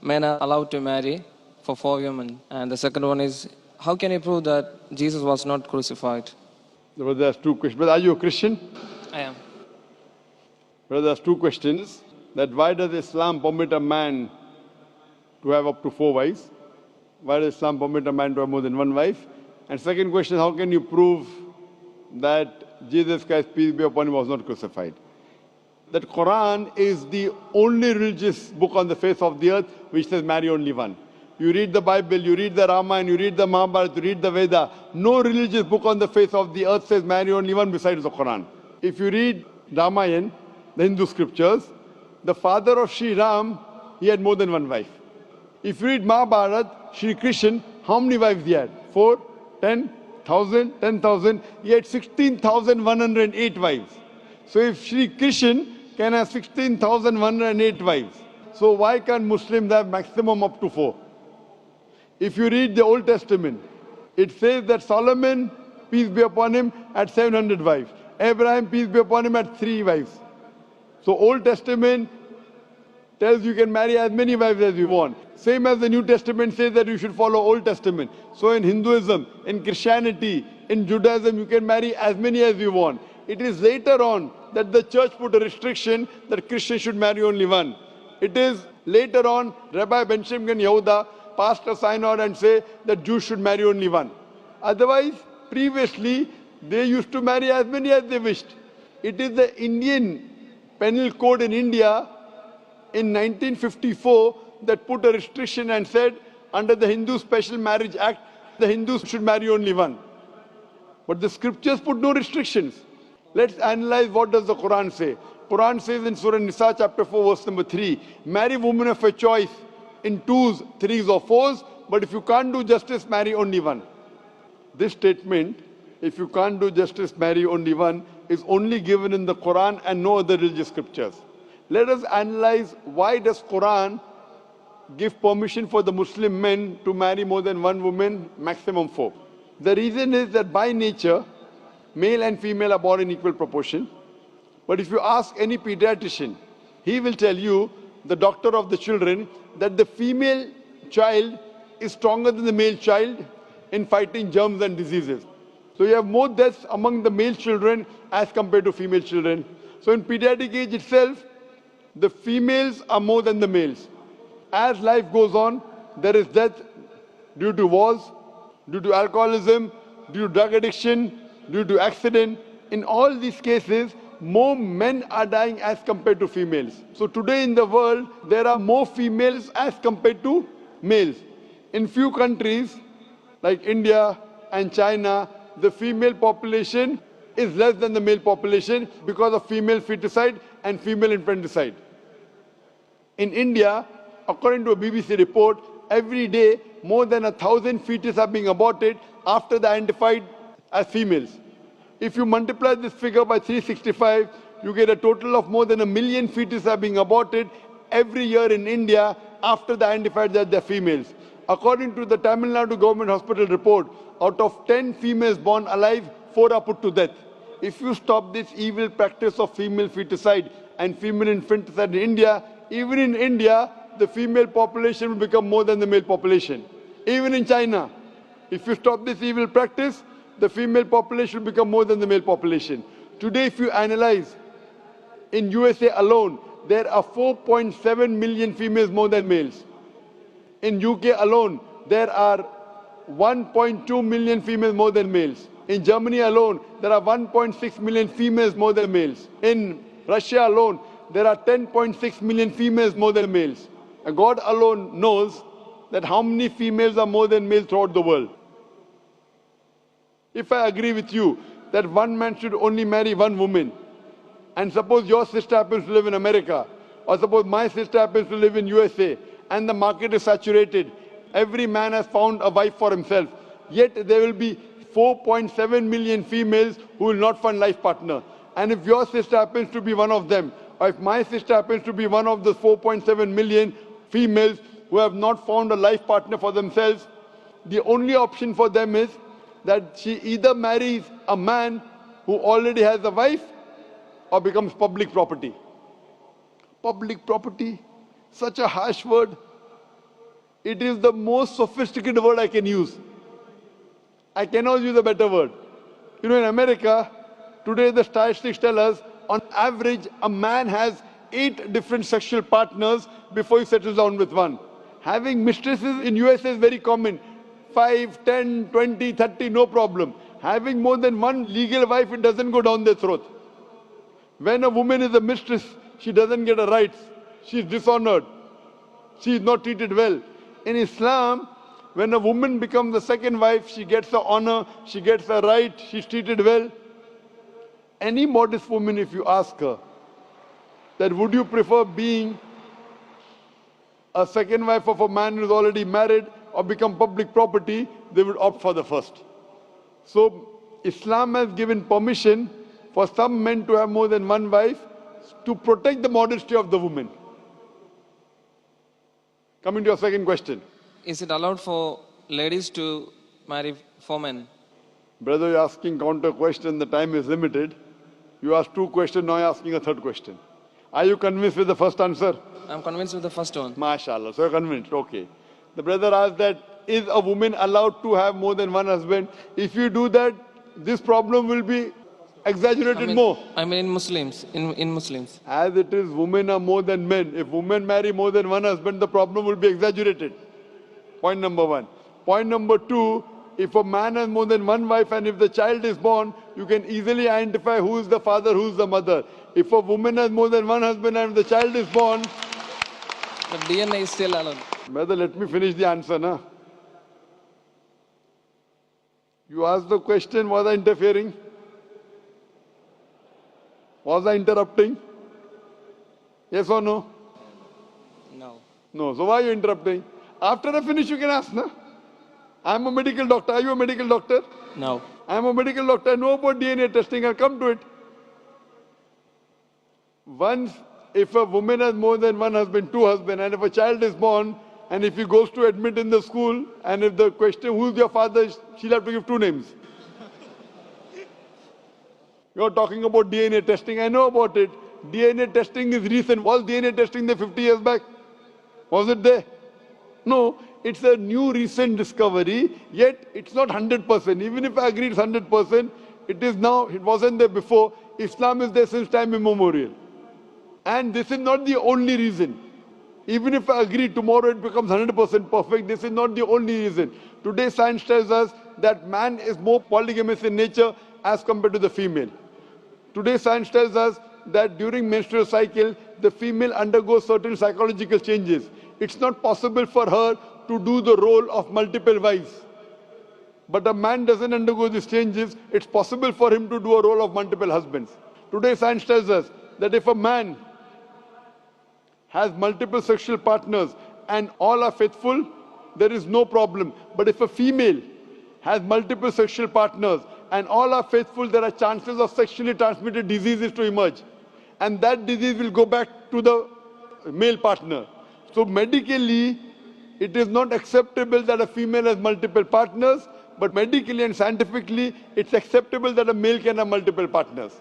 men are allowed to marry for 4 women. And the second one is, how can you prove that Jesus was not crucified? Brother, there's two questions. But are you a Christian? I am. Brother, there's two questions. That why does Islam permit a man to have up to 4 wives? Why does Islam permit a man to have more than one wife? And second question, how can you prove that Jesus Christ, peace be upon him, was not crucified? That Quran is the only religious book on the face of the earth which says marry only one. You read the Bible, you read the Ramayana, you read the Mahabharata, you read the Veda. No religious book on the face of the earth says marry only one besides the Quran. If you read Ramayana, the Hindu scriptures, the father of Sri Ram, he had more than one wife. If you read Mahabharata, Sri Krishna, how many wives he had? 4, 10, 1,000, 10,000. He had 16,108 wives. So if Sri Krishna can have 16,108 wives, so why can't Muslims have maximum up to 4? If you read the Old Testament, it says that Solomon, peace be upon him, had 700 wives. Abraham, peace be upon him, had 3 wives. So Old Testament tells you can marry as many wives as you want. Same as the New Testament says that you should follow Old Testament. So in Hinduism, in Christianity, in Judaism, you can marry as many as you want. It is later on that the church put a restriction that Christians should marry only one. It is later on Rabbi Benjamin Yehuda passed a synod and say that Jews should marry only one. Otherwise, previously, they used to marry as many as they wished. It is the Indian penal code in India in 1954 that put a restriction and said under the Hindu Special Marriage Act, the Hindus should marry only one. But the scriptures put no restrictions. Let's analyze what does the Quran say. Quran says in Surah Nisa chapter 4 verse number 3, marry women of your choice in 2s, 3s or 4s, but if you can't do justice, marry only one. This statement, if you can't do justice, marry only one, is only given in the Quran and no other religious scriptures. Let us analyze why does Quran give permission for the Muslim men to marry more than one woman, maximum 4. The reason is that by nature, male and female are born in equal proportion. But if you ask any pediatrician, he will tell you, the doctor of the children, that the female child is stronger than the male child in fighting germs and diseases. So you have more deaths among the male children as compared to female children. So in pediatric age itself, the females are more than the males. As life goes on, there is death due to wars, due to alcoholism, due to drug addiction, due to accident. In all these cases, more men are dying as compared to females. So today in the world, there are more females as compared to males. In few countries, like India and China, the female population is less than the male population because of female feticide and female infanticide. In India, according to a BBC report, every day more than 1,000 fetuses are being aborted after they are identified as females. If you multiply this figure by 365, you get a total of more than 1 million fetuses are being aborted every year in India after they are identified that they are females. According to the Tamil Nadu government hospital report, out of 10 females born alive, 4 are put to death. If you stop this evil practice of female feticide and female infanticide in India, even in India, the female population will become more than the male population. Even in China, if you stop this evil practice, the female population will become more than the male population. Today, if you analyze, in USA alone, there are 4.7 million females more than males. In UK alone, there are 1.2 million females more than males. In Germany alone, there are 1.6 million females more than males. In Russia alone, there are 10.6 million females more than males. And God alone knows that how many females are more than males throughout the world. If I agree with you that one man should only marry one woman, and suppose your sister happens to live in America, or suppose my sister happens to live in USA, and the market is saturated, every man has found a wife for himself, yet there will be 4.7 million females who will not find life partner. And if your sister happens to be one of them, or if my sister happens to be one of the 4.7 million females who have not found a life partner for themselves, the only option for them is that she either marries a man who already has a wife or becomes public property. Public property, such a harsh word. It is the most sophisticated word I can use. I cannot use a better word. You know, in America, today the statistics tell us, on average, a man has 8 different sexual partners before he settles down with one. Having mistresses in USA is very common. 5, 10, 20, 30, no problem. Having more than one legal wife, it doesn't go down their throat. When a woman is a mistress, she doesn't get her rights. She is dishonored. She is not treated well. In Islam, when a woman becomes the second wife, she gets her honor, she gets her right, she's treated well. Any modest woman, if you ask her, that would you prefer being a second wife of a man who is already married or become public property, they would opt for the first. So Islam has given permission for some men to have more than one wife to protect the modesty of the woman. Coming to your second question. Is it allowed for ladies to marry 4 men? Brother, you're asking counter question, the time is limited. You asked 2 questions, now you're asking a 3rd question. Are you convinced with the first answer? I'm convinced with the first one. MashaAllah, so you're convinced, okay. The brother asked that, is a woman allowed to have more than one husband? If you do that, this problem will be exaggerated more. I mean in Muslims, in Muslims. As it is, women are more than men. If women marry more than one husband, the problem will be exaggerated. Point number 1. Point number 2, if a man has more than one wife and if the child is born, you can easily identify who is the father, who is the mother. If a woman has more than one husband and if the child is born... But DNA is still allowed. Brother, let me finish the answer, na? You asked the question, was I interfering? Was I interrupting? Yes or no? No. No. So why are you interrupting? After I finish, you can ask, na? I'm a medical doctor. Are you a medical doctor? No. I'm a medical doctor. I know about DNA testing. I'll come to it. Once, if a woman has more than one husband, 2 husbands, and if a child is born, and if he goes to admit in the school, and if the question, who's your father, she'll have to give 2 names. You're talking about DNA testing. I know about it. DNA testing is recent. Was DNA testing there 50 years back? Was it there? No. It's a new recent discovery, yet it's not 100%. Even if I agree it's 100%, it is now, it wasn't there before. Islam is there since time immemorial. And this is not the only reason. Even if I agree tomorrow it becomes 100% perfect, this is not the only reason. Today science tells us that man is more polygamous in nature as compared to the female. Today science tells us that during menstrual cycle, the female undergoes certain psychological changes. It's not possible for her to do the role of multiple wives. But a man doesn't undergo these changes. It's possible for him to do a role of multiple husbands. Today science tells us that if a man has multiple sexual partners and all are faithful, there is no problem. But if a female has multiple sexual partners and all are faithful, there are chances of sexually transmitted diseases to emerge. And that disease will go back to the male partner. So medically, it is not acceptable that a female has multiple partners, but medically and scientifically, it's acceptable that a male can have multiple partners.